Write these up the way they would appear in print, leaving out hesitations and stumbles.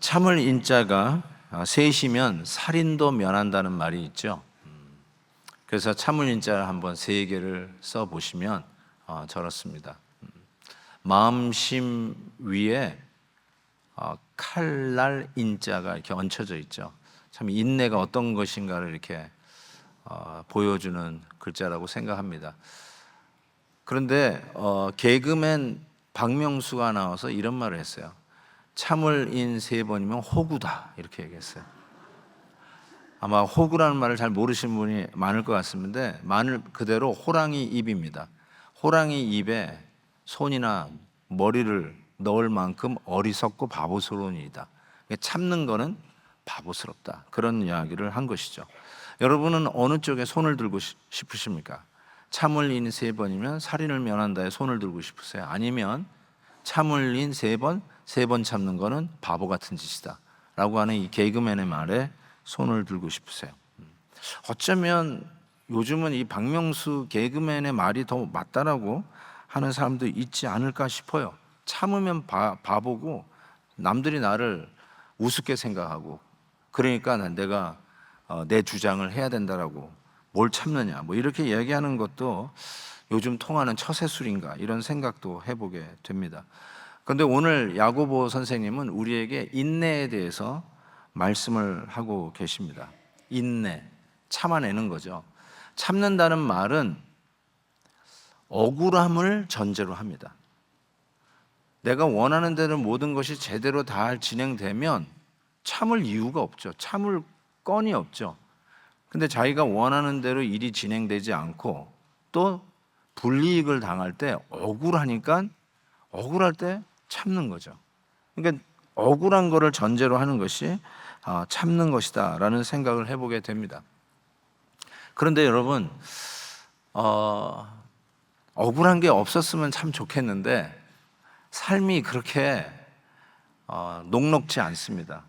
참을 인자가 셋이면 살인도 면한다는 말이 있죠. 그래서 참을 인자를 한번 세 개를 써 보시면 저렇습니다. 마음심 위에 칼날 인자가 이렇게 얹혀져 있죠. 참 인내가 어떤 것인가를 이렇게 보여주는 글자라고 생각합니다. 그런데 개그맨 박명수가 나와서 이런 말을 했어요. 참을 인 세 번이면 호구다, 이렇게 얘기했어요. 아마 호구라는 말을 잘 모르시는 분이 많을 것 같습니다. 말 그대로 호랑이 입입니다. 호랑이 입에 손이나 머리를 넣을 만큼 어리석고 바보스러운 일이다. 참는 거는 바보스럽다, 그런 이야기를 한 것이죠. 여러분은 어느 쪽에 손을 들고 싶으십니까? 참을 인 세 번이면 살인을 면한다에 손을 들고 싶으세요? 아니면 참을 인 세 번, 세 번 참는 거는 바보 같은 짓이다 라고 하는 이 개그맨의 말에 손을 들고 싶으세요? 어쩌면 요즘은 이 박명수 개그맨의 말이 더 맞다라고 하는 사람도 있지 않을까 싶어요. 참으면 바보고 남들이 나를 우습게 생각하고, 그러니까 내가 내 주장을 해야 된다라고, 뭘 참느냐 뭐 이렇게 이야기하는 것도 요즘 통하는 처세술인가, 이런 생각도 해보게 됩니다. 그런데 오늘 야고보 선생님은 우리에게 인내에 대해서 말씀을 하고 계십니다. 인내, 참아내는 거죠. 참는다는 말은 억울함을 전제로 합니다. 내가 원하는 대로 모든 것이 제대로 다 진행되면 참을 이유가 없죠. 참을 건이 없죠. 근데 자기가 원하는 대로 일이 진행되지 않고 또 불이익을 당할 때 억울하니까, 억울할 때 참는 거죠. 그러니까 억울한 거를 전제로 하는 것이 참는 것이다 라는 생각을 해보게 됩니다. 그런데 여러분, 억울한 게 없었으면 참 좋겠는데 삶이 그렇게 녹록지 않습니다.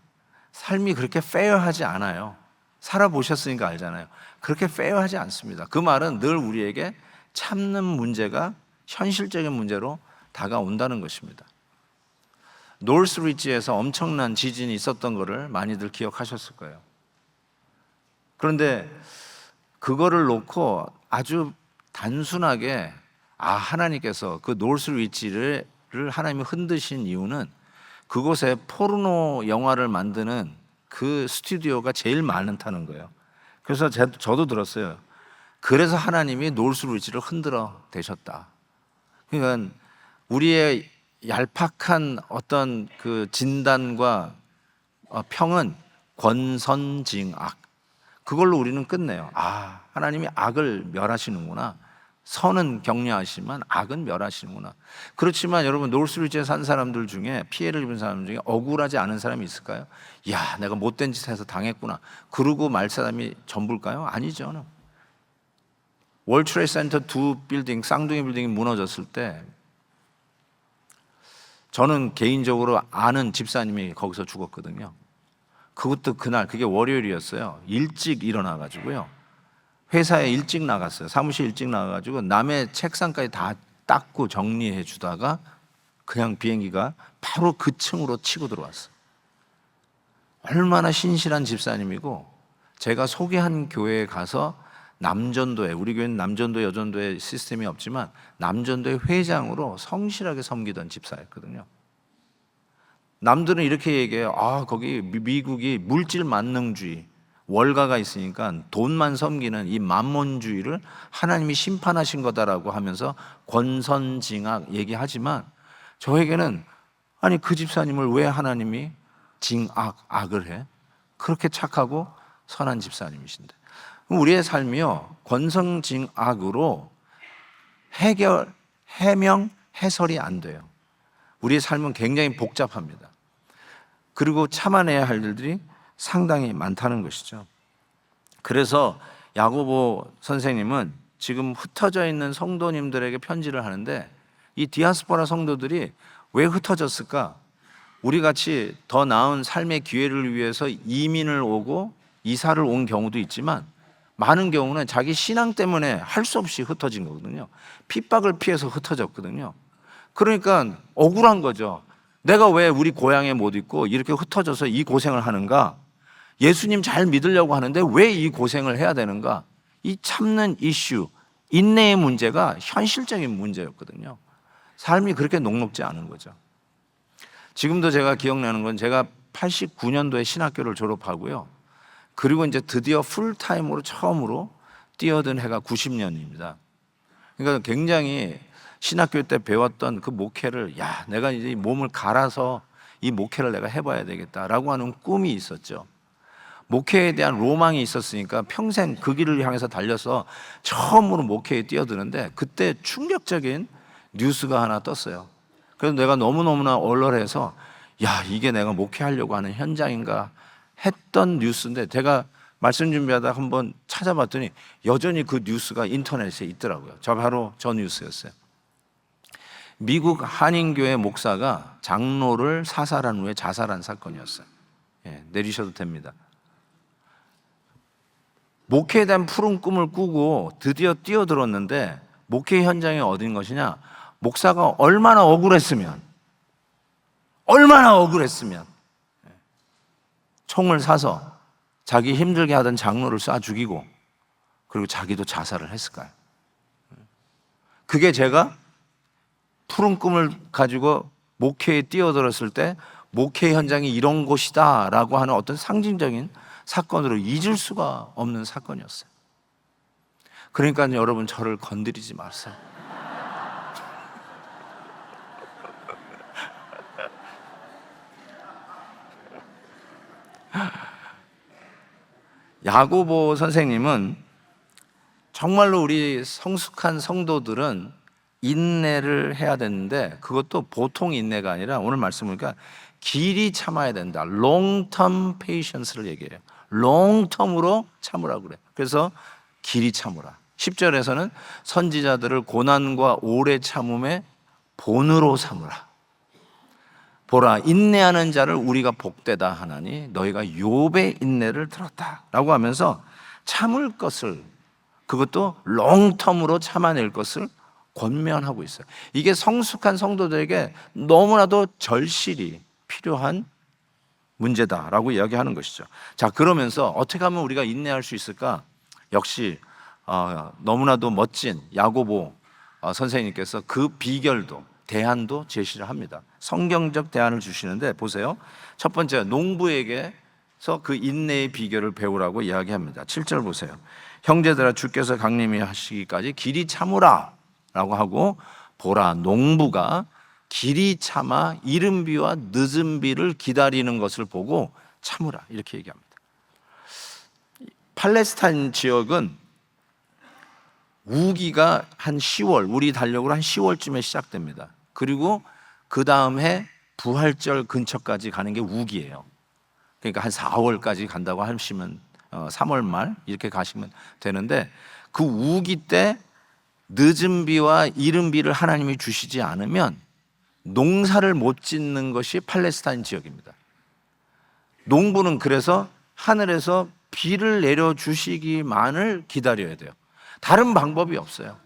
삶이 그렇게 페어하지 않아요. 살아보셨으니까 알잖아요. 그렇게 페어하지 않습니다. 그 말은 늘 우리에게 참는 문제가 현실적인 문제로 다가온다는 것입니다. 노스리지에서 엄청난 지진이 있었던 것을 많이들 기억하셨을 거예요. 그런데 그거를 놓고 아주 단순하게 하나님께서 그 노스리지를 하나님이 흔드신 이유는 그곳에 포르노 영화를 만드는 그 스튜디오가 제일 많다는 거예요. 그래서 저도 들었어요. 그래서 하나님이 노스리지를 흔들어 대셨다. 그러니까 우리의 얄팍한 어떤 그 진단과 평은 권선징악, 그걸로 우리는 끝내요. 하나님이 악을 멸하시는구나, 선은 격려하시지만 악은 멸하시는구나. 그렇지만 여러분, 노스리지에 산 사람들 중에, 피해를 입은 사람 중에 억울하지 않은 사람이 있을까요? 야, 내가 못된 짓 해서 당했구나, 그러고 말 사람이 전부일까요? 아니죠. 월트레이드 센터 2 빌딩, 쌍둥이 빌딩이 무너졌을 때 저는 개인적으로 아는 집사님이 거기서 죽었거든요. 그것도 그날, 그게 월요일이었어요. 일찍 일어나가지고요, 회사에 일찍 나갔어요. 사무실 일찍 나가가지고 남의 책상까지 다 닦고 정리해 주다가 그냥 비행기가 바로 그 층으로 치고 들어왔어요. 얼마나 신실한 집사님이고, 제가 소개한 교회에 가서 남전도회, 우리 교회는 남전도 여전도회 시스템이 없지만 남전도회 회장으로 성실하게 섬기던 집사였거든요. 남들은 이렇게 얘기해요. 거기 미국이 물질 만능주의, 월가가 있으니까 돈만 섬기는 이 만몬주의를 하나님이 심판하신 거다라고 하면서 권선징악 얘기하지만, 저에게는 아니, 그 집사님을 왜 하나님이 악을 해? 그렇게 착하고 선한 집사님이신데. 우리의 삶이요, 권선징악으로 해명, 해설이 안 돼요. 우리의 삶은 굉장히 복잡합니다. 그리고 참아내야 할 일들이 상당히 많다는 것이죠. 그래서 야고보 선생님은 지금 흩어져 있는 성도님들에게 편지를 하는데, 이 디아스포라 성도들이 왜 흩어졌을까? 우리 같이 더 나은 삶의 기회를 위해서 이민을 오고 이사를 온 경우도 있지만, 많은 경우는 자기 신앙 때문에 할 수 없이 흩어진 거거든요. 핍박을 피해서 흩어졌거든요. 그러니까 억울한 거죠. 내가 왜 우리 고향에 못 있고 이렇게 흩어져서 이 고생을 하는가? 예수님 잘 믿으려고 하는데 왜 이 고생을 해야 되는가? 이 참는 이슈, 인내의 문제가 현실적인 문제였거든요. 삶이 그렇게 녹록지 않은 거죠. 지금도 제가 기억나는 건 제가 89년도에 신학교를 졸업하고요. 그리고 이제 드디어 풀타임으로 처음으로 뛰어든 해가 90년입니다. 그러니까 굉장히 신학교 때 배웠던 그 목회를 내가 이제 몸을 갈아서 이 목회를 내가 해봐야 되겠다라고 하는 꿈이 있었죠. 목회에 대한 로망이 있었으니까 평생 그 길을 향해서 달려서 처음으로 목회에 뛰어드는데 그때 충격적인 뉴스가 하나 떴어요. 그래서 내가 너무너무나 얼얼해서 이게 내가 목회하려고 하는 현장인가 했던 뉴스인데 제가 말씀 준비하다 한번 찾아봤더니 여전히 그 뉴스가 인터넷에 있더라고요. 바로 저 뉴스였어요. 미국 한인교회 목사가 장로를 사살한 후에 자살한 사건이었어요. 내리셔도 됩니다. 목회에 대한 푸른 꿈을 꾸고 드디어 뛰어들었는데 목회 현장이 어딘 것이냐? 목사가 얼마나 억울했으면 총을 사서 자기 힘들게 하던 장로를 쏴 죽이고 그리고 자기도 자살을 했을까요? 그게 제가 푸른 꿈을 가지고 목회에 뛰어들었을 때 목회 현장이 이런 곳이다 라고 하는 어떤 상징적인 사건으로 잊을 수가 없는 사건이었어요. 그러니까 여러분 저를 건드리지 마세요. 야고보 선생님은 정말로 우리 성숙한 성도들은 인내를 해야 되는데 그것도 보통 인내가 아니라 오늘 말씀 보니까 길이 참아야 된다. long term patience를 얘기해요. long term으로 참으라고 그래. 그래서 길이 참으라. 10절에서는 선지자들을 고난과 오래 참음의 본으로 삼으라. 보라, 인내하는 자를 우리가 복되다 하나니 너희가 욥의 인내를 들었다 라고 하면서 참을 것을, 그것도 롱텀으로 참아낼 것을 권면하고 있어요. 이게 성숙한 성도들에게 너무나도 절실히 필요한 문제다라고 이야기하는 것이죠. 자, 그러면서 어떻게 하면 우리가 인내할 수 있을까? 역시 너무나도 멋진 야고보 선생님께서 그 비결도 대안도 제시를 합니다. 성경적 대안을 주시는데 보세요. 첫 번째, 농부에게서 그 인내의 비결을 배우라고 이야기합니다. 7절 보세요. 형제들아, 주께서 강림히 하시기까지 길이 참으라 라고 하고, 보라, 농부가 길이 참아 이른 비와 늦은 비를 기다리는 것을 보고 참으라, 이렇게 얘기합니다. 팔레스타인 지역은 우기가 한 10월, 우리 달력으로 한 10월쯤에 시작됩니다. 그리고 그 다음 해 부활절 근처까지 가는 게 우기예요. 그러니까 한 4월까지 간다고 하시면 3월 말 이렇게 가시면 되는데, 그 우기 때 늦은 비와 이른 비를 하나님이 주시지 않으면 농사를 못 짓는 것이 팔레스타인 지역입니다. 농부는 그래서 하늘에서 비를 내려주시기만을 기다려야 돼요. 다른 방법이 없어요.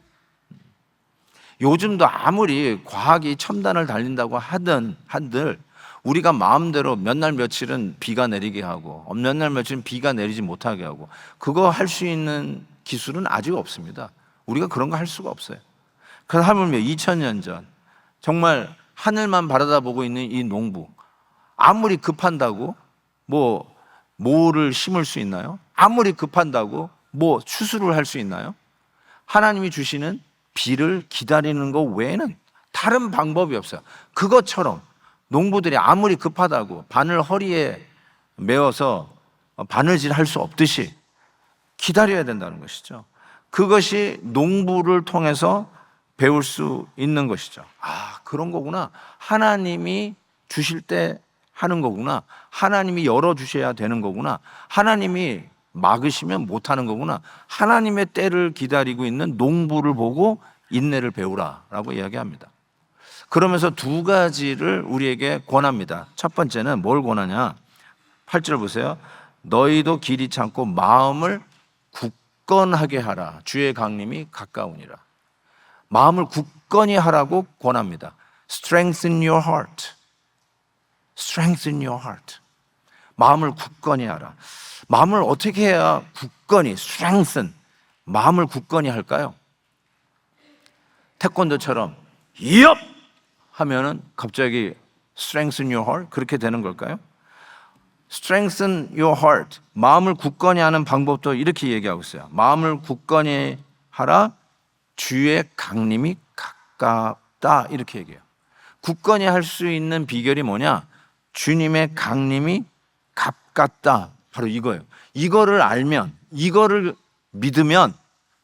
요즘도 아무리 과학이 첨단을 달린다고 한들 우리가 마음대로 몇 날 며칠은 비가 내리게 하고 몇 날 며칠은 비가 내리지 못하게 하고, 그거 할 수 있는 기술은 아직 없습니다. 우리가 그런 거 할 수가 없어요. 그래서 하물며 2000년 전 정말 하늘만 바라다보고 있는 이 농부, 아무리 급한다고 뭐를 심을 수 있나요? 아무리 급한다고 추수를 할 수 있나요? 하나님이 주시는 비를 기다리는 것 외에는 다른 방법이 없어요. 그것처럼 농부들이 아무리 급하다고 바늘 허리에 메어서 바늘질 할 수 없듯이 기다려야 된다는 것이죠. 그것이 농부를 통해서 배울 수 있는 것이죠. 그런 거구나. 하나님이 주실 때 하는 거구나. 하나님이 열어주셔야 되는 거구나. 하나님이 막으시면 못하는 거구나. 하나님의 때를 기다리고 있는 농부를 보고 인내를 배우라라고 이야기합니다. 그러면서 두 가지를 우리에게 권합니다. 첫 번째는 뭘 권하냐? 8절 보세요. 너희도 길이 참고 마음을 굳건하게 하라. 주의 강림이 가까우니라. 마음을 굳건히 하라고 권합니다. Strengthen your heart. Strengthen your heart. 마음을 굳건히 하라. 마음을 어떻게 해야 굳건히, strengthen, 마음을 굳건히 할까요? 태권도처럼 엽! 하면은 갑자기 strengthen your heart 그렇게 되는 걸까요? strengthen your heart, 마음을 굳건히 하는 방법도 이렇게 얘기하고 있어요. 마음을 굳건히 하라, 주의 강림이 가깝다, 이렇게 얘기해요. 굳건히 할 수 있는 비결이 뭐냐? 주님의 강림이 가깝다, 바로 이거예요. 이거를 알면, 이거를 믿으면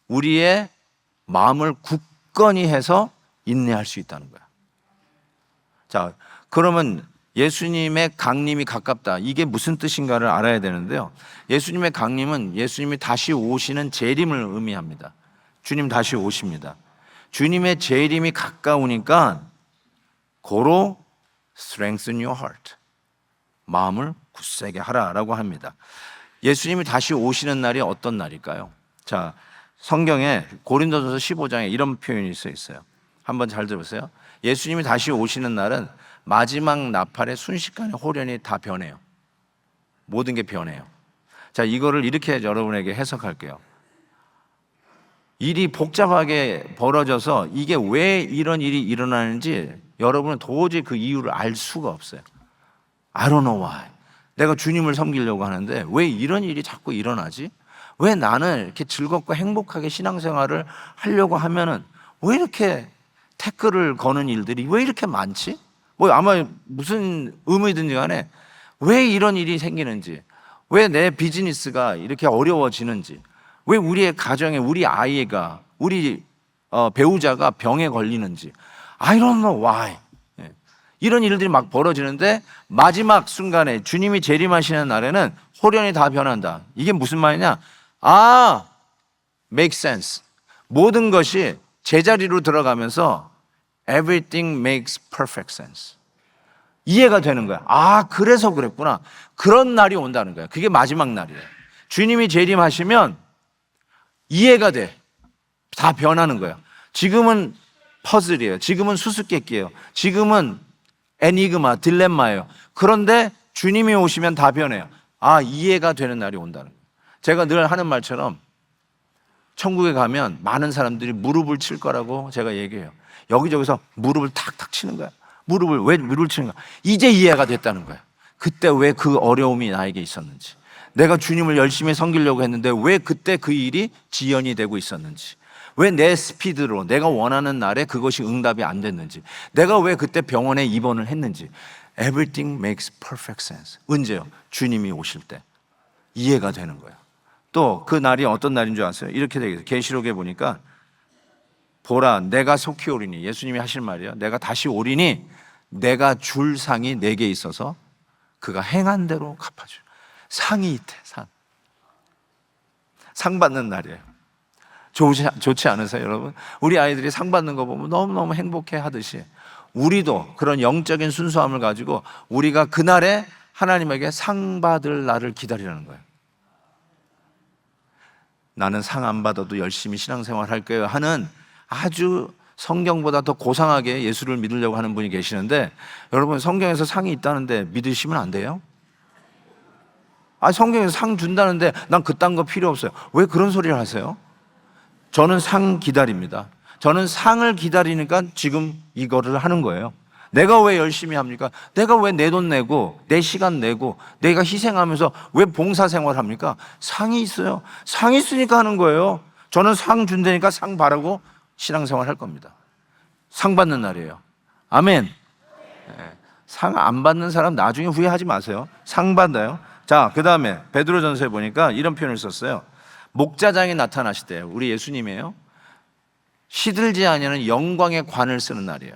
우리의 마음을 굳건히 해서 인내할 수 있다는 거야. 자, 그러면 예수님의 강림이 가깝다, 이게 무슨 뜻인가를 알아야 되는데요. 예수님의 강림은 예수님이 다시 오시는 재림을 의미합니다. 주님 다시 오십니다. 주님의 재림이 가까우니까 고로 strengthen your heart, 마음을 굳세게 하라라고 합니다. 예수님이 다시 오시는 날이 어떤 날일까요? 자, 성경에 고린도전서 15장에 이런 표현이 써 있어요. 한번 잘 들어보세요. 예수님이 다시 오시는 날은 마지막 나팔의 순식간에 홀연히 다 변해요. 모든 게 변해요. 자, 이거를 이렇게 여러분에게 해석할게요. 일이 복잡하게 벌어져서 이게 왜 이런 일이 일어나는지 여러분은 도저히 그 이유를 알 수가 없어요. I don't know why. 내가 주님을 섬기려고 하는데 왜 이런 일이 자꾸 일어나지? 왜 나는 이렇게 즐겁고 행복하게 신앙생활을 하려고 하면은 왜 이렇게 태클을 거는 일들이 왜 이렇게 많지? 뭐 아마 무슨 의미든지 간에 왜 이런 일이 생기는지, 왜 내 비즈니스가 이렇게 어려워지는지, 왜 우리의 가정에 우리 아이가, 우리 배우자가 병에 걸리는지, I don't know why. 이런 일들이 막 벌어지는데 마지막 순간에 주님이 재림하시는 날에는 홀연히 다 변한다. 이게 무슨 말이냐? 아, make sense. 모든 것이 제자리로 들어가면서 everything makes perfect sense. 이해가 되는 거야. 아, 그래서 그랬구나. 그런 날이 온다는 거야. 그게 마지막 날이에요. 주님이 재림하시면 이해가 돼. 다 변하는 거야. 지금은 퍼즐이에요. 지금은 수수께끼예요. 지금은 애니그마, 딜레마예요. 그런데 주님이 오시면 다 변해요. 아, 이해가 되는 날이 온다는 거예요. 제가 늘 하는 말처럼 천국에 가면 많은 사람들이 무릎을 칠 거라고 제가 얘기해요. 여기저기서 무릎을 탁탁 치는 거야. 왜 무릎을 치는 거야? 이제 이해가 됐다는 거야. 그때 왜 그 어려움이 나에게 있었는지, 내가 주님을 열심히 섬기려고 했는데 왜 그때 그 일이 지연이 되고 있었는지, 왜 내 스피드로 내가 원하는 날에 그것이 응답이 안 됐는지, 내가 왜 그때 병원에 입원을 했는지. Everything makes perfect sense. 언제요? 주님이 오실 때 이해가 되는 거예요. 또 그 날이 어떤 날인 줄 아세요? 이렇게 되겠어요. 계시록에 보니까 보라, 내가 속히 오리니, 예수님이 하실 말이에요. 내가 다시 오리니 내가 줄 상이 내게 있어서 그가 행한 대로 갚아줘요. 상이 있대. 상 받는 날이에요. 좋지 않으세요, 여러분? 우리 아이들이 상 받는 거 보면 너무너무 행복해 하듯이 우리도 그런 영적인 순수함을 가지고 우리가 그날에 하나님에게 상 받을 날을 기다리라는 거예요. 나는 상 안 받아도 열심히 신앙생활 할 거예요 하는 아주 성경보다 더 고상하게 예수를 믿으려고 하는 분이 계시는데, 여러분, 성경에서 상이 있다는데 믿으시면 안 돼요? 아, 성경에서 상 준다는데 난 그딴 거 필요 없어요. 왜 그런 소리를 하세요? 저는 상 기다립니다. 저는 상을 기다리니까 지금 이거를 하는 거예요. 내가 왜 열심히 합니까? 내가 왜 내 돈 내고 내 시간 내고 내가 희생하면서 왜 봉사생활 합니까? 상이 있어요. 상이 있으니까 하는 거예요. 저는 상 준다니까 상 바라고 신앙생활 할 겁니다. 상 받는 날이에요. 아멘. 상 안 받는 사람 나중에 후회하지 마세요. 상 받아요. 자, 그 다음에 베드로전서에 보니까 이런 표현을 썼어요. 목자장이 나타나시대요. 우리 예수님이에요. 시들지 아니하는 영광의 관을 쓰는 날이에요.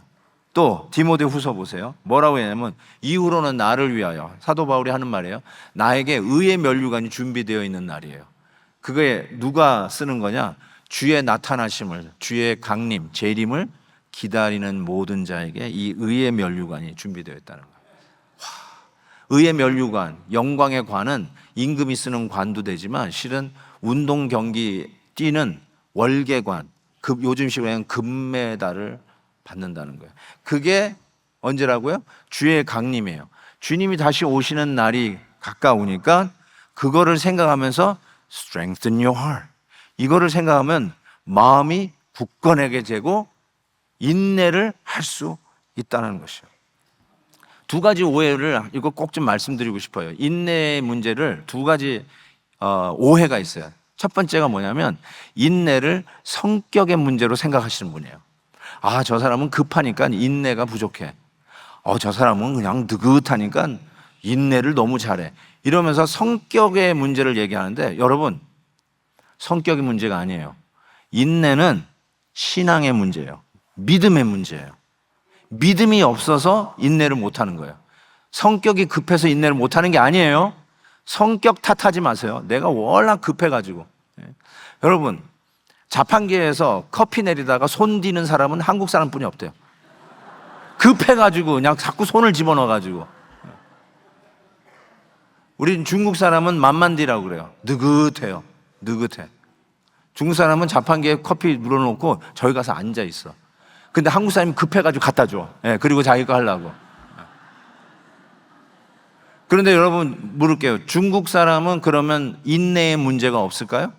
또 디모데후서 보세요. 뭐라고 했냐면 이후로는 나를 위하여, 사도 바울이 하는 말이에요. 나에게 의의 면류관이 준비되어 있는 날이에요. 그게 누가 쓰는 거냐? 주의 나타나심을, 주의 강림, 재림을 기다리는 모든 자에게 이 의의 면류관이 준비되어 있다는 거예요. 의의 면류관, 영광의 관은 임금이 쓰는 관도 되지만 실은 운동 경기 뛰는 월계관, 요즘 식으로는 금메달을 받는다는 거예요. 그게 언제라고요? 주의 강림이에요. 주님이 다시 오시는 날이 가까우니까 그거를 생각하면서 strengthen your heart, 이거를 생각하면 마음이 굳건하게 되고 인내를 할 수 있다는 것이요. 두 가지 오해를 이거 꼭 좀 말씀드리고 싶어요. 인내의 문제를 두 가지 오해가 있어요. 첫 번째가 뭐냐면 인내를 성격의 문제로 생각하시는 분이에요. 아, 저 사람은 급하니까 인내가 부족해. 저 사람은 그냥 느긋하니까 인내를 너무 잘해. 이러면서 성격의 문제를 얘기하는데, 여러분, 성격의 문제가 아니에요. 인내는 신앙의 문제예요. 믿음의 문제예요. 믿음이 없어서 인내를 못하는 거예요. 성격이 급해서 인내를 못하는 게 아니에요. 성격 탓하지 마세요. 내가 워낙 급해가지고. 여러분, 자판기에서 커피 내리다가 손 디는 사람은 한국 사람뿐이 없대요. 급해가지고 그냥 자꾸 손을 집어넣어가지고. 우린 중국 사람은 만만디라고 그래요. 느긋해요. 느긋해. 중국 사람은 자판기에 커피 물어놓고 저기 가서 앉아 있어. 근데 한국 사람이 급해가지고 갖다 줘. 그리고 자기 거 하려고. 그런데 여러분 물을게요. 중국 사람은 그러면 인내의 문제가 없을까요?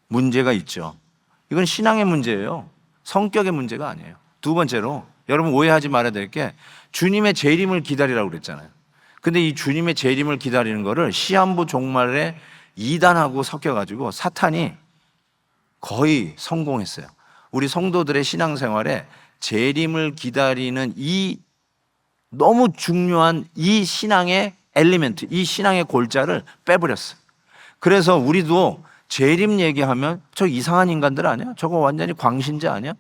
문제가 있죠. 이건 신앙의 문제예요. 성격의 문제가 아니에요. 두 번째로, 여러분 오해하지 말아야 될 게, 주님의 재림을 기다리라고 그랬잖아요. 근데 이 주님의 재림을 기다리는 거를 시한부 종말에 이단하고 섞여가지고 사탄이 거의 성공했어요. 우리 성도들의 신앙생활에 재림을 기다리는 이 너무 중요한 이 신앙의 엘리멘트, 이 신앙의 골자를 빼버렸어요. 그래서 우리도 재림 얘기하면 저 이상한 인간들 아니야? 저거 완전히 광신자 아니야?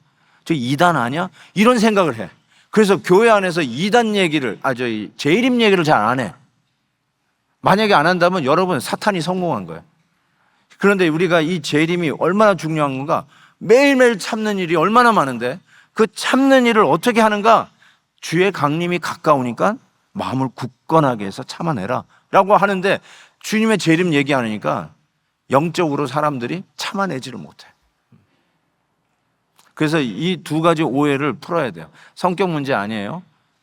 저 이단 아니야? 이런 생각을 해. 그래서 교회 안에서 이단 얘기를, 재림 얘기를 잘 안 해. 만약에 안 한다면 여러분 사탄이 성공한 거예요. 그런데 우리가 이 재림이 얼마나 중요한 건가? 매일매일 참는 일이 얼마나 많은데 그 참는 일을 어떻게 하는가? 주의 강림이 가까우니까 마음을 굳건하게 해서 참아내라 라고 하는데, 주님의 재림 얘기 안 하니까 영적으로 사람들이 참아내지를 못해. 그래서 이 두 가지 오해를 풀어야 돼요. 성격 문제 아니에요.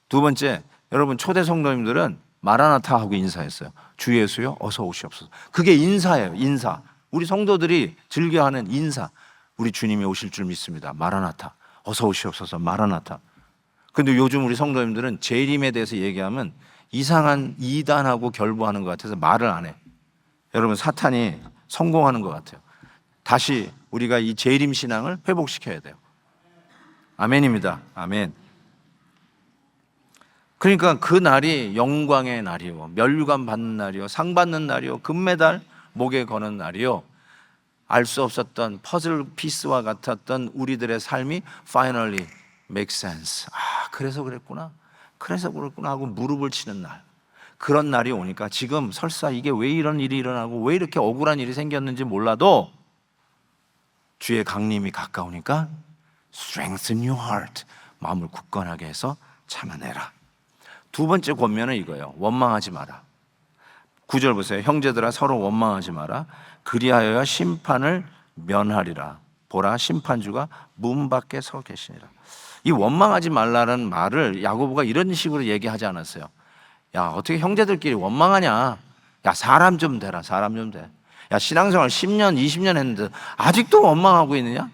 두 번째, 여러분 초대 성도님들은 마라나타 하고 인사했어요. 주 예수여 어서 오시옵소서. 그게 인사예요. 인사. 우리 성도들이 즐겨하는 인사. 우리 주님이 오실 줄 믿습니다. 마라나타. 어서 오시옵소서. 마라나타. 근데 요즘 우리 성도님들은 재림에 대해서 얘기하면 이상한 이단하고 결부하는 것 같아서 말을 안 해. 여러분 사탄이 성공하는 것 같아요. 다시 우리가 이 재림 신앙을 회복시켜야 돼요. 아멘입니다. 아멘. 그러니까 그 날이 영광의 날이요, 면류관 받는 날이요, 상 받는 날이요, 금메달 목에 거는 날이요, 알 수 없었던 퍼즐 피스와 같았던 우리들의 삶이 finally make sense. 그래서 그랬구나 하고 무릎을 치는 날, 그런 날이 오니까 지금 설사 이게 왜 이런 일이 일어나고 왜 이렇게 억울한 일이 생겼는지 몰라도 주의 강림이 가까우니까 strengthen your heart, 마음을 굳건하게 해서 참아내라. 두 번째 권면은 이거예요. 원망하지 마라. 9절 보세요. 형제들아 서로 원망하지 마라. 그리하여야 심판을 면하리라. 보라, 심판주가 문 밖에 서 계시니라. 이 원망하지 말라는 말을 야고보가 이런 식으로 얘기하지 않았어요. 야, 어떻게 형제들끼리 원망하냐? 야, 사람 좀 되라. 사람 좀 돼. 야, 신앙생활 10년, 20년 했는데 아직도 원망하고 있느냐?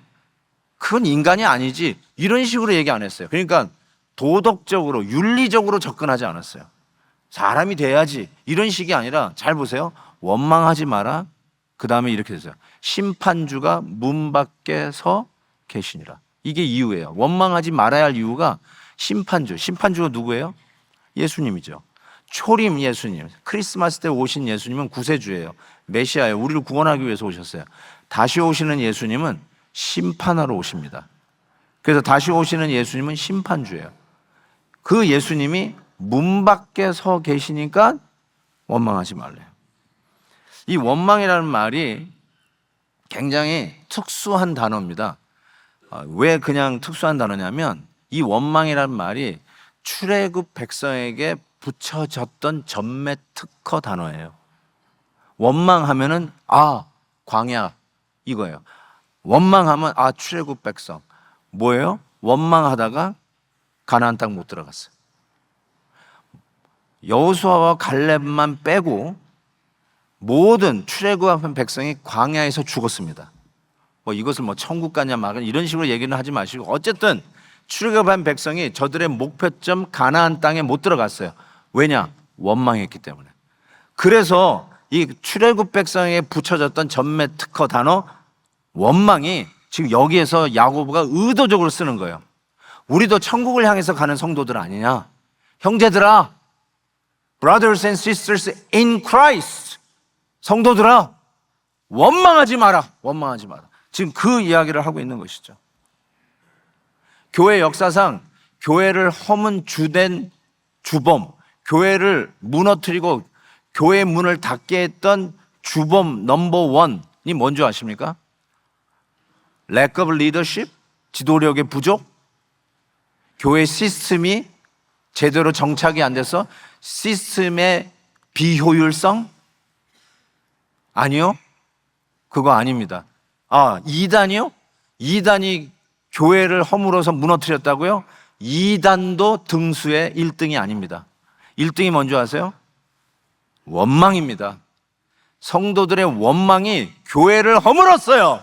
그건 인간이 아니지. 이런 식으로 얘기 안 했어요. 그러니까 도덕적으로, 윤리적으로 접근하지 않았어요. 사람이 돼야지 이런 식이 아니라, 잘 보세요. 원망하지 마라. 그 다음에 이렇게 되세요. 심판주가 문 밖에 서 계시니라. 이게 이유예요. 원망하지 말아야 할 이유가 심판주가 누구예요? 예수님이죠. 초림 예수님, 크리스마스 때 오신 예수님은 구세주예요. 메시아예요. 우리를 구원하기 위해서 오셨어요. 다시 오시는 예수님은 심판하러 오십니다. 그래서 다시 오시는 예수님은 심판주예요. 그 예수님이 문 밖에 서 계시니까 원망하지 말래요. 이 원망이라는 말이 굉장히 특수한 단어입니다. 왜 그냥 특수한 단어냐면, 이 원망이라는 말이 출애굽 백성에게 붙여졌던 전매 특허 단어예요. 원망하면은 광야 이거예요. 원망하면 출애굽 백성 뭐예요? 원망하다가 가나안 땅 못 들어갔어요. 여호수아와 갈렙만 빼고 모든 출애굽한 백성이 광야에서 죽었습니다. 뭐 이것을 뭐 천국 가냐 막 이런 식으로 얘기는 하지 마시고, 어쨌든 출애굽한 백성이 저들의 목표점 가나안 땅에 못 들어갔어요. 왜냐? 원망했기 때문에. 그래서 이 출애굽 백성에게 붙여졌던 전매 특허 단어 원망이 지금 여기에서 야고보가 의도적으로 쓰는 거예요. 우리도 천국을 향해서 가는 성도들 아니냐? 형제들아, brothers and sisters in Christ, 성도들아, 원망하지 마라. 원망하지 마라. 지금 그 이야기를 하고 있는 것이죠. 교회 역사상 교회를 허문 주된 주범, 교회를 무너뜨리고 교회 문을 닫게 했던 주범 넘버 원이 뭔지 아십니까? lack of leadership, 지도력의 부족, 교회 시스템이 제대로 정착이 안 돼서 시스템의 비효율성? 아니요, 그거 아닙니다. 이단이요? 이단이 교회를 허물어서 무너뜨렸다고요? 이단도 등수의 1등이 아닙니다. 1등이 뭔지 아세요? 원망입니다. 성도들의 원망이 교회를 허물었어요.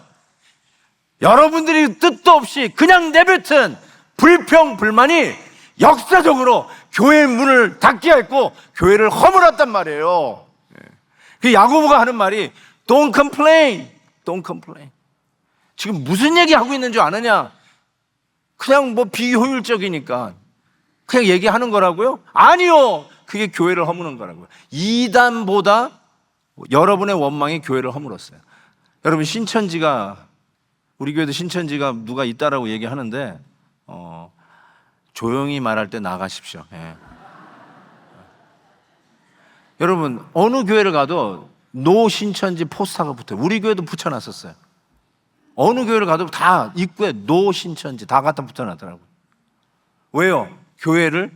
여러분들이 뜻도 없이 그냥 내뱉은 불평, 불만이 역사적으로 교회의 문을 닫게 했고 교회를 허물었단 말이에요. 그 야고보가 하는 말이 Don't complain, don't complain. 지금 무슨 얘기하고 있는 줄 아느냐? 그냥 뭐 비효율적이니까 그냥 얘기하는 거라고요? 아니요, 그게 교회를 허무는 거라고요. 이단보다 여러분의 원망이 교회를 허물었어요. 여러분, 신천지가, 우리 교회도 신천지가 누가 있다라고 얘기하는데 조용히 말할 때 나가십시오. 예. 여러분, 어느 교회를 가도 노 신천지 포스터가 붙어요. 우리 교회도 붙여놨었어요. 어느 교회를 가도 다 입구에 노 신천지 다 갖다 붙여놨더라고요. 왜요? 교회를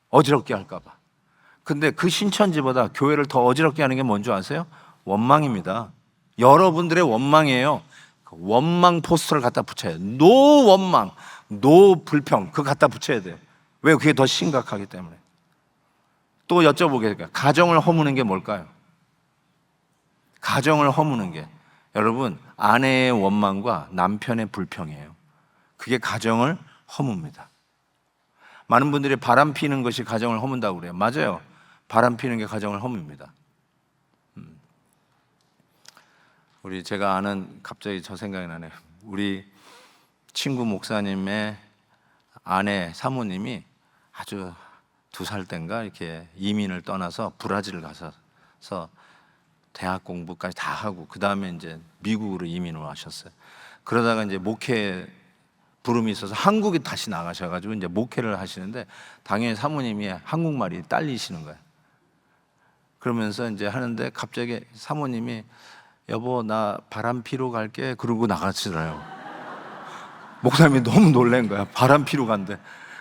어지럽게 할까 봐. 근데 그 신천지보다 교회를 더 어지럽게 하는 게 뭔지 아세요? 원망입니다. 여러분들의 원망이에요. 원망 포스터를 갖다 붙여야 돼요. 노 원망, 노 불평, 그거 갖다 붙여야 돼요. 왜요? 그게 더 심각하기 때문에. 또 여쭤보겠습니다. 가정을 허무는 게 뭘까요? 가정을 허무는 게, 여러분, 아내의 원망과 남편의 불평이에요. 그게 가정을 허뭅니다. 많은 분들이 바람 피는 것이 가정을 허문다고 그래요. 맞아요. 바람 피는 게 가정을 허뭅니다. 우리 제가 아는, 갑자기 저 생각이 나네요. 우리 친구 목사님의 아내 사모님이 아주 2살 땐가 이렇게 이민을 떠나서 브라질을 가서 대학 공부까지 다 하고 그 다음에 이제 미국으로 이민을 하셨어요. 그러다가 이제 목회 부름이 있어서 한국에 다시 나가셔가지고 이제 목회를 하시는데 당연히 사모님이 한국말이 딸리시는 거예요. 그러면서 이제 하는데 갑자기 사모님이 여보, 나 바람 피러 갈게. 그러고 나가시더라고요. 목사님이 너무 놀란 거야. 바람 피러 간대.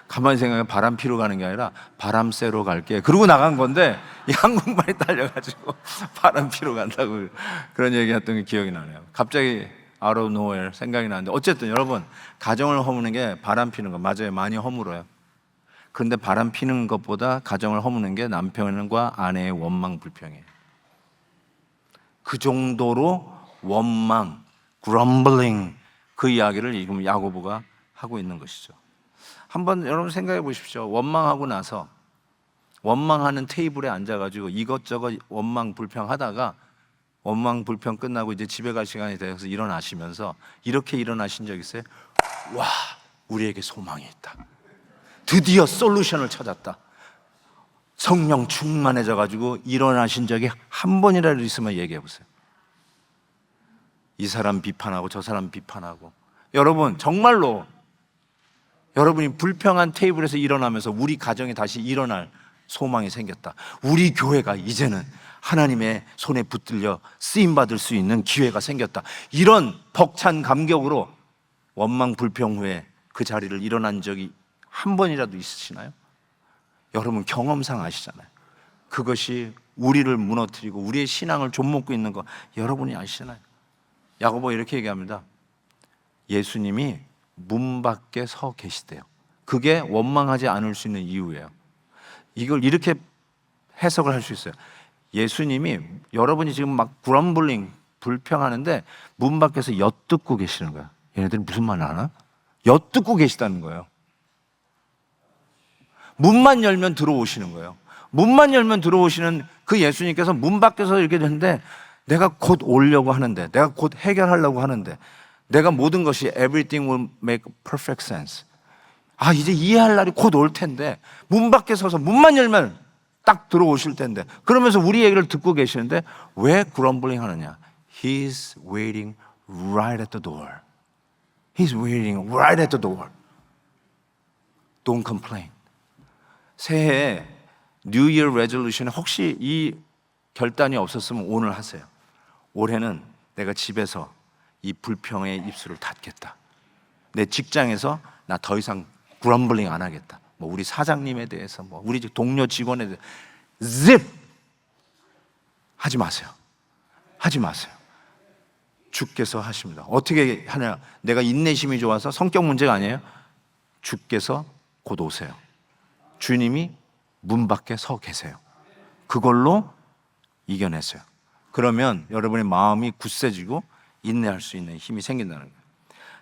가만히 생각해, 바람 피러 가는 게 아니라 바람 쐬러 갈게. 그러고 나간 건데 이 한국말이 딸려가지고 바람 피러 간다고 그런 얘기했던 게 기억이 나네요. 갑자기 out of nowhere 생각이 나는데, 어쨌든 여러분, 가정을 허무는 게 바람 피는 거 맞아요. 많이 허물어요. 그런데 바람 피는 것보다 가정을 허무는 게 남편과 아내의 원망, 불평이에요. 그 정도로 원망, grumbling, 그 이야기를 지금 야고보가 하고 있는 것이죠. 한번 여러분 생각해 보십시오. 원망하고 나서 원망하는 테이블에 앉아가지고 이것저것 원망 불평하다가 원망 불평 끝나고 이제 집에 갈 시간이 되어서 일어나시면서 이렇게 일어나신 적 있어요? 와, 우리에게 소망이 있다. 드디어 솔루션을 찾았다. 성령 충만해져가지고 일어나신 적이 한 번이라도 있으면 얘기해 보세요. 이 사람 비판하고 저 사람 비판하고. 여러분, 정말로 여러분이 불평한 테이블에서 일어나면서 우리 가정이 다시 일어날 소망이 생겼다. 우리 교회가 이제는 하나님의 손에 붙들려 쓰임받을 수 있는 기회가 생겼다. 이런 벅찬 감격으로 원망 불평 후에 그 자리를 일어난 적이 한 번이라도 있으시나요? 여러분 경험상 아시잖아요. 그것이 우리를 무너뜨리고 우리의 신앙을 좀먹고 있는 거 여러분이 아시잖아요. 야고보 이렇게 얘기합니다. 예수님이 문 밖에 서 계시대요. 그게 원망하지 않을 수 있는 이유예요. 이걸 이렇게 해석을 할 수 있어요. 예수님이 여러분이 지금 막 그럼블링 불평하는데 문 밖에서 엿듣고 계시는 거야. 얘네들이 무슨 말 하나? 엿듣고 계시다는 거예요. 문만 열면 들어오시는 거예요. 문만 열면 들어오시는 그 예수님께서 문 밖에서 이렇게 되는데 내가 곧 오려고 하는데, 내가 곧 해결하려고 하는데, 내가 모든 것이 everything will make perfect sense. 아, 이제 이해할 날이 곧 올 텐데 문 밖에 서서 문만 열면 딱 들어오실 텐데, 그러면서 우리 얘기를 듣고 계시는데 왜 그럼블링 하느냐? He's waiting right at the door. He's waiting right at the door. Don't complain. 새해 New Year Resolution에 혹시 이 결단이 없었으면 오늘 하세요. 올해는 내가 집에서 이 불평의 입술을 닫겠다. 내 직장에서 나 더 이상 그럼블링 안 하겠다. 뭐 우리 사장님에 대해서, 뭐 우리 동료 직원에 대해서 zip 하지 마세요. 하지 마세요. 주께서 하십니다. 어떻게 하냐? 내가 인내심이 좋아서 성격 문제가 아니에요. 주께서 곧 오세요. 주님이 문 밖에 서 계세요. 그걸로 이겨냈어요. 그러면 여러분의 마음이 굳세지고 인내할 수 있는 힘이 생긴다는 거예요.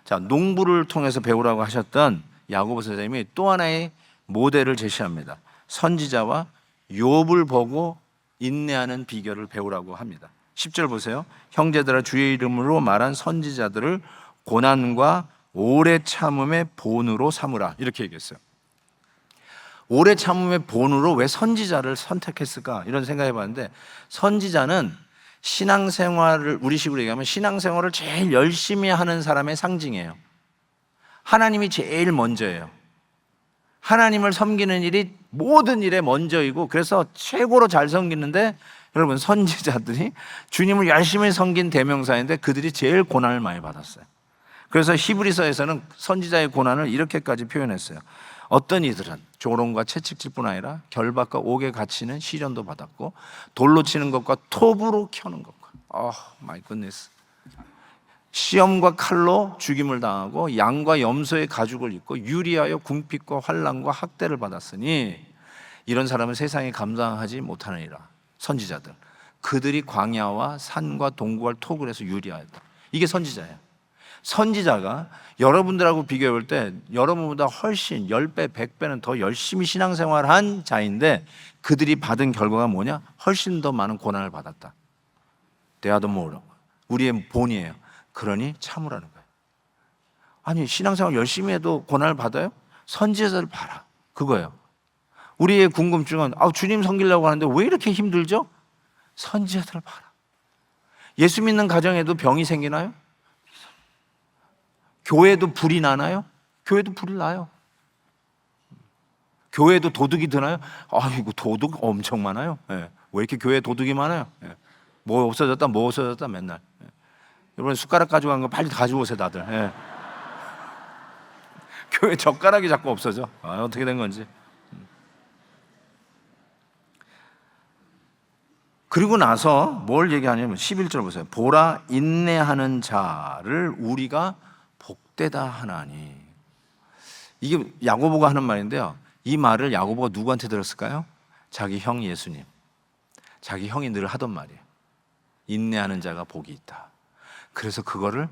자, 농부를 통해서 배우라고 하셨던 야고보 선생님이 또 하나의 모델을 제시합니다. 선지자와 욥을 보고 인내하는 비결을 배우라고 합니다. 10절 보세요. 형제들아, 주의 이름으로 말한 선지자들을 고난과 오래 참음의 본으로 삼으라, 이렇게 얘기했어요. 오래 참음의 본으로 왜 선지자를 선택했을까, 이런 생각해 봤는데, 선지자는 신앙생활을, 우리식으로 얘기하면 신앙생활을 제일 열심히 하는 사람의 상징이에요. 하나님이 제일 먼저예요. 하나님을 섬기는 일이 모든 일에 먼저이고, 그래서 최고로 잘 섬기는데, 여러분, 선지자들이 주님을 열심히 섬긴 대명사인데 그들이 제일 고난을 많이 받았어요. 그래서 히브리서에서는 선지자의 고난을 이렇게까지 표현했어요. 어떤 이들은 조롱과 채찍질뿐 아니라 결박과 옥에 갇히는 시련도 받았고, 돌로 치는 것과 톱으로 켜는 것과, 마이 굿니스, 시험과 칼로 죽임을 당하고 양과 염소의 가죽을 입고 유리하여 궁핍과 환난과 학대를 받았으니 이런 사람은 세상에 감당하지 못하느니라. 선지자들, 그들이 광야와 산과 동굴을 토굴 해서 유리하였다. 이게 선지자예요. 선지자가 여러분들하고 비교해 볼 때 여러분보다 훨씬 10배, 100배는 더 열심히 신앙생활한 자인데, 그들이 받은 결과가 뭐냐? 훨씬 더 많은 고난을 받았다. They are the more. 우리의 본이에요. 그러니 참으라는 거예요. 아니, 신앙생활 열심히 해도 고난을 받아요? 선지자를 봐라, 그거예요. 우리의 궁금증은 주님 섬기려고 하는데 왜 이렇게 힘들죠? 선지자들을 봐라. 예수 믿는 가정에도 병이 생기나요? 교회도 불이 나나요? 교회도 불이 나요. 교회도 도둑이 드나요? 이거 도둑 엄청 많아요. 왜 이렇게 교회에 도둑이 많아요? 뭐 없어졌다 맨날. 여러분, 숟가락 가져간 거 빨리 가지고 오세요, 다들. 교회 젓가락이 자꾸 없어져. 어떻게 된 건지. 그리고 나서 뭘 얘기하냐면 11절 보세요. 보라, 인내하는 자를 우리가 복되다 하나니. 이게 야고보가 하는 말인데요, 이 말을 야고보가 누구한테 들었을까요? 자기 형 예수님. 자기 형이 늘 하던 말이에요. 인내하는 자가 복이 있다. 그래서 그거를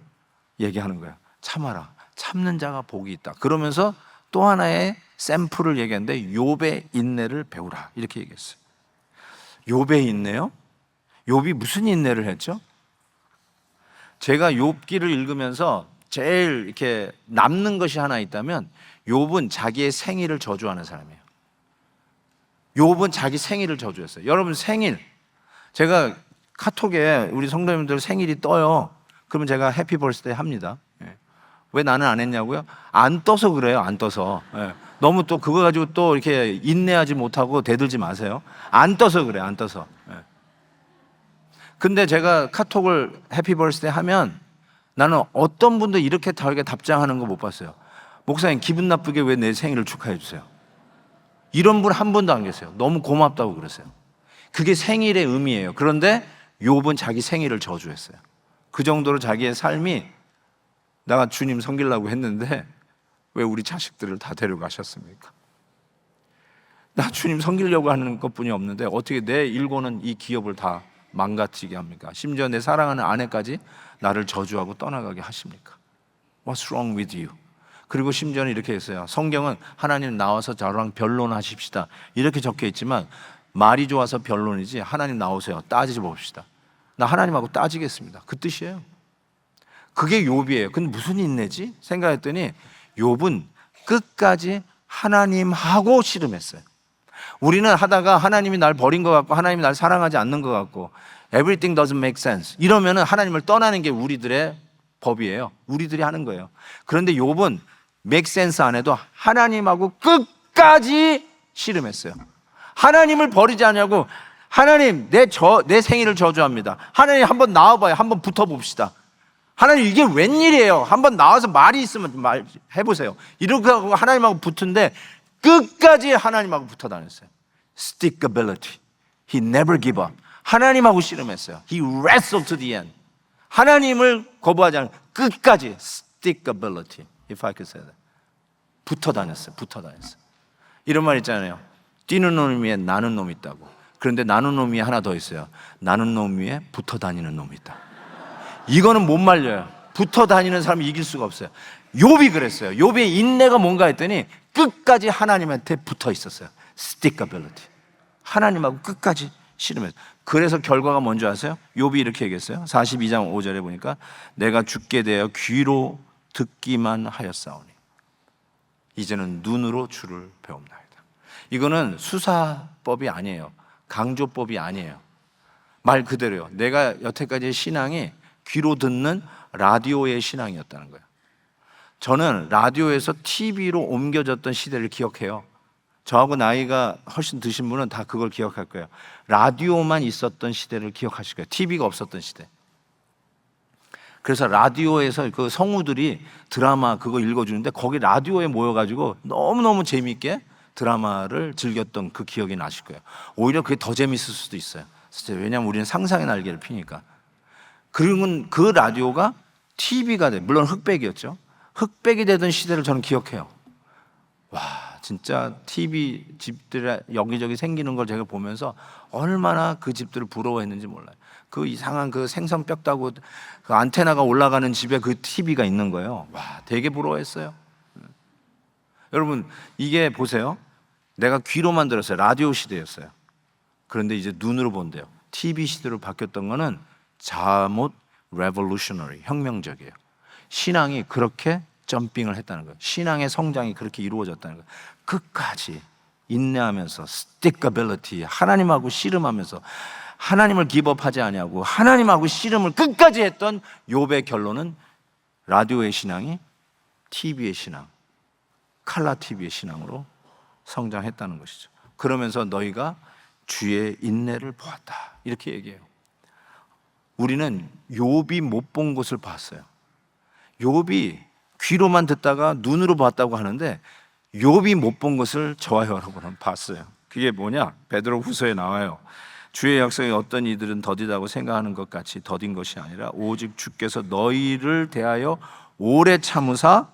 얘기하는 거예요. 참아라, 참는 자가 복이 있다. 그러면서 또 하나의 샘플을 얘기하는데, 욥의 인내를 배우라, 이렇게 얘기했어요. 욥의 인내요? 욥이 무슨 인내를 했죠? 제가 욥기를 읽으면서 제일 이렇게 남는 것이 하나 있다면, 욥은 자기의 생일을 저주하는 사람이에요. 욥은 자기 생일을 저주했어요. 여러분, 생일, 제가 카톡에 우리 성도님들 생일이 떠요. 그러면 제가 해피 벌스데이 합니다. 왜 나는 안 했냐고요? 안 떠서 그래요. 안 떠서. 너무 또 그거 가지고 또 이렇게 인내하지 못하고 대들지 마세요. 안 떠서 그래요. 안 떠서. 근데 제가 카톡을 해피 벌스데이 하면 나는 어떤 분도 이렇게 다르게 답장하는 거 못 봤어요. 목사님, 기분 나쁘게 왜 내 생일을 축하해 주세요? 이런 분 한 분도 안 계세요. 너무 고맙다고 그러세요. 그게 생일의 의미예요. 그런데 욥은 자기 생일을 저주했어요. 그 정도로 자기의 삶이, 내가 주님 섬기려고 했는데 왜 우리 자식들을 다 데려가셨습니까? 나 주님 섬기려고 하는 것뿐이 없는데 어떻게 내 일고는 이 기업을 다 망가뜨리게 합니까? 심지어 내 사랑하는 아내까지 나를 저주하고 떠나가게 하십니까? What's wrong with you? 그리고 심지어는 이렇게 했어요. 성경은 하나님 나와서 저랑 변론하십시다 이렇게 적혀 있지만 말이 좋아서 변론이지 하나님 나오세요 따지지 봅시다. 나 하나님하고 따지겠습니다. 그 뜻이에요. 그게 욥이에요. 근데 무슨 인내지? 생각했더니 욥은 끝까지 하나님하고 씨름했어요. 우리는 하다가 하나님이 날 버린 것 같고 하나님이 날 사랑하지 않는 것 같고 Everything doesn't make sense 이러면은 하나님을 떠나는 게 우리들의 법이에요. 우리들이 하는 거예요. 그런데 욥은 make sense 안 해도 하나님하고 끝까지 씨름했어요. 하나님을 버리지 않냐고. 하나님 내 생일을 저주합니다. 하나님 한번 나와봐요. 한번 붙어봅시다. 하나님 이게 웬일이에요? 한번 나와서 말이 있으면 말 해보세요. 이렇게 하고 하나님하고 붙은데 끝까지 하나님하고 붙어 다녔어요. Stickability. He never give up. 하나님하고 씨름했어요. He wrestled to the end. 하나님을 거부하지 않고 끝까지 stickability. If I could say that. 붙어 다녔어요. 이런 말 있잖아요. 뛰는 놈 위에 나는 놈이 있다고. 그런데 나는 놈 위에 하나 더 있어요. 나는 놈 위에 붙어 다니는 놈이 있다. 이거는 못 말려요. 붙어 다니는 사람이 이길 수가 없어요. 욥이 그랬어요. 욥의 인내가 뭔가 했더니 끝까지 하나님한테 붙어 있었어요. Stickability. 하나님하고 끝까지 씨름했어요. 그래서 결과가 뭔지 아세요? 욥이 이렇게 얘기했어요. 42장 5절에 보니까 내가 죽게 되어 귀로 듣기만 하였사오니 이제는 눈으로 주를 배웁나이다. 이거는 수사법이 아니에요. 강조법이 아니에요. 말 그대로요. 내가 여태까지의 신앙이 귀로 듣는 라디오의 신앙이었다는 거예요. 저는 라디오에서 TV로 옮겨졌던 시대를 기억해요. 저하고 나이가 훨씬 드신 분은 다 그걸 기억할 거예요. 라디오만 있었던 시대를 기억하실 거예요. TV가 없었던 시대. 그래서 라디오에서 그 성우들이 드라마 그거 읽어주는데 거기 라디오에 모여가지고 너무너무 재미있게 드라마를 즐겼던 그 기억이 나실 거예요. 오히려 그게 더 재밌을 수도 있어요. 왜냐하면 우리는 상상의 날개를 피니까. 그리고 그 라디오가 TV가 돼. 물론 흑백이었죠. 흑백이 되던 시대를 저는 기억해요. 와, 진짜 TV 집들이 여기저기 생기는 걸 제가 보면서 얼마나 그 집들을 부러워했는지 몰라요. 그 이상한 그 생선 뼈 따고 그 안테나가 올라가는 집에 그 TV가 있는 거예요. 와, 되게 부러워했어요. 여러분, 이게 보세요. 내가 귀로만 들었어요. 라디오 시대였어요. 그런데 이제 눈으로 본대요. TV 시대로 바뀌었던 거는 잘못 revolutionary, 혁명적이에요. 신앙이 그렇게 점핑을 했다는 거예요. 신앙의 성장이 그렇게 이루어졌다는 거예요. 끝까지 인내하면서 stickability, 하나님하고 씨름하면서 하나님을 기법하지 아니하고 하나님하고 씨름을 끝까지 했던 욥의 결론은 라디오의 신앙이 TV의 신앙, 칼라 TV의 신앙으로 성장했다는 것이죠. 그러면서 너희가 주의 인내를 보았다 이렇게 얘기해요. 우리는 욥이 못 본 것을 봤어요. 욥이 귀로만 듣다가 눈으로 봤다고 하는데 욥이 못 본 것을 저와 여러분은 봤어요. 그게 뭐냐? 베드로후서에 나와요. 주의 약속에 어떤 이들은 더디다고 생각하는 것 같이 더딘 것이 아니라 오직 주께서 너희를 대하여 오래 참으사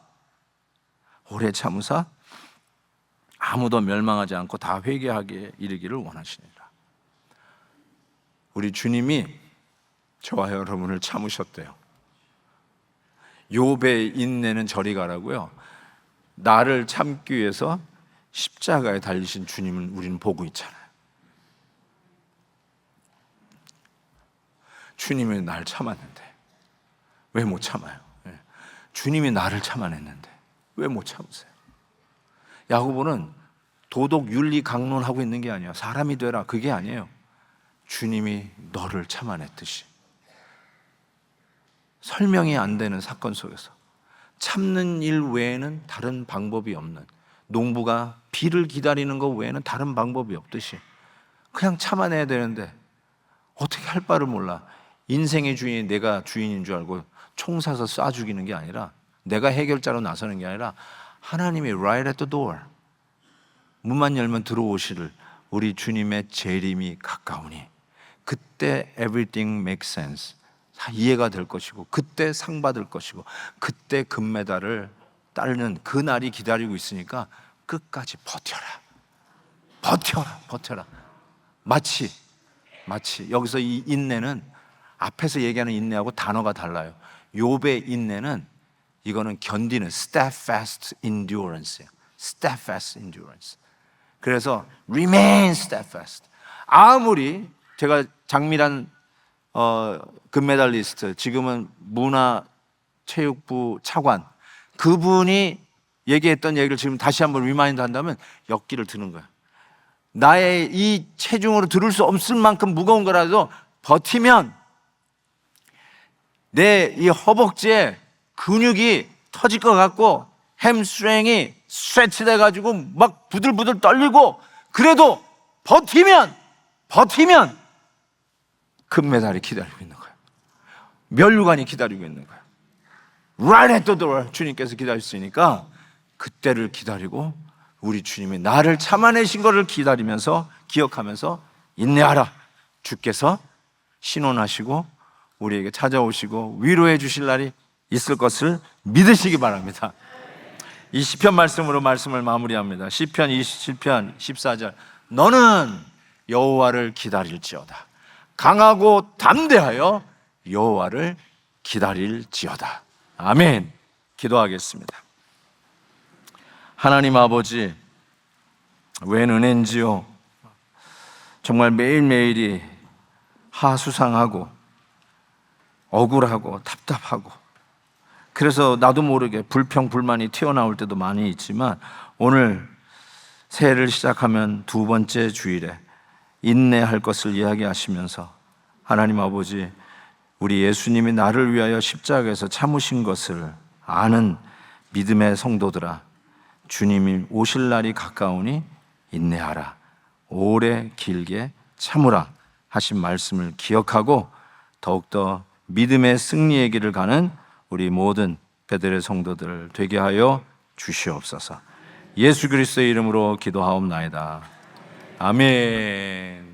아무도 멸망하지 않고 다 회개하게 이르기를 원하시니라. 우리 주님이 저와 여러분을 참으셨대요. 욥의 인내는 저리 가라고요. 나를 참기 위해서 십자가에 달리신 주님을 우리는 보고 있잖아요. 주님이 날 참았는데 왜 못 참아요? 주님이 나를 참아냈는데 왜 못 참으세요? 야고보는 도덕 윤리 강론하고 있는 게 아니에요. 사람이 되라 그게 아니에요. 주님이 너를 참아냈듯이 설명이 안 되는 사건 속에서 참는 일 외에는 다른 방법이 없는, 농부가 비를 기다리는 것 외에는 다른 방법이 없듯이 그냥 참아내야 되는데 어떻게 할 바를 몰라. 인생의 주인이 내가 주인인 줄 알고 총 사서 쏴 죽이는 게 아니라, 내가 해결자로 나서는 게 아니라 하나님이 right at the door, 문만 열면 들어오시를 우리 주님의 재림이 가까우니 그때 everything makes sense, 다 이해가 될 것이고 그때 상 받을 것이고 그때 금메달을 따르는 그 날이 기다리고 있으니까 끝까지 버텨라. 버텨라, 버텨라. 마치 여기서 이 인내는 앞에서 얘기하는 인내하고 단어가 달라요. 욥의 인내는 이거는 견디는 steadfast endurance예요. steadfast endurance. 그래서 remain steadfast. 아무리 제가 장미란 금메달리스트, 지금은 문화체육부 차관, 그분이 얘기했던 얘기를 지금 다시 한번 리마인드 한다면 역기를 드는 거야. 나의 이 체중으로 들을 수 없을 만큼 무거운 거라도 버티면 내 이 허벅지에 근육이 터질 것 같고 햄스트링이 스트레치 돼가지고 막 부들부들 떨리고, 그래도 버티면 금메달이 기다리고 있는 거예요. 면류관이 기다리고 있는 거예요. Right at the door. 주님께서 기다리시니까 그때를 기다리고 우리 주님이 나를 참아내신 것을 기다리면서 기억하면서 인내하라. 주께서 신원하시고 우리에게 찾아오시고 위로해 주실 날이 있을 것을 믿으시기 바랍니다. 이 시편 말씀으로 말씀을 마무리합니다. 시편 27편 14절. 너는 여호와를 기다릴지어다. 강하고 담대하여 여호와를 기다릴지어다. 아멘. 기도하겠습니다. 하나님 아버지, 웬 은혜인지요. 정말 매일매일이 하수상하고 억울하고 답답하고, 그래서 나도 모르게 불평 불만이 튀어나올 때도 많이 있지만, 오늘 새해를 시작하면 두 번째 주일에 인내할 것을 이야기하시면서, 하나님 아버지, 우리 예수님이 나를 위하여 십자가에서 참으신 것을 아는 믿음의 성도들아, 주님이 오실 날이 가까우니 인내하라, 오래 길게 참으라 하신 말씀을 기억하고 더욱더 믿음의 승리의 길을 가는 우리 모든 베델의 성도들 되게 하여 주시옵소서. 예수 그리스도의 이름으로 기도하옵나이다. 아멘.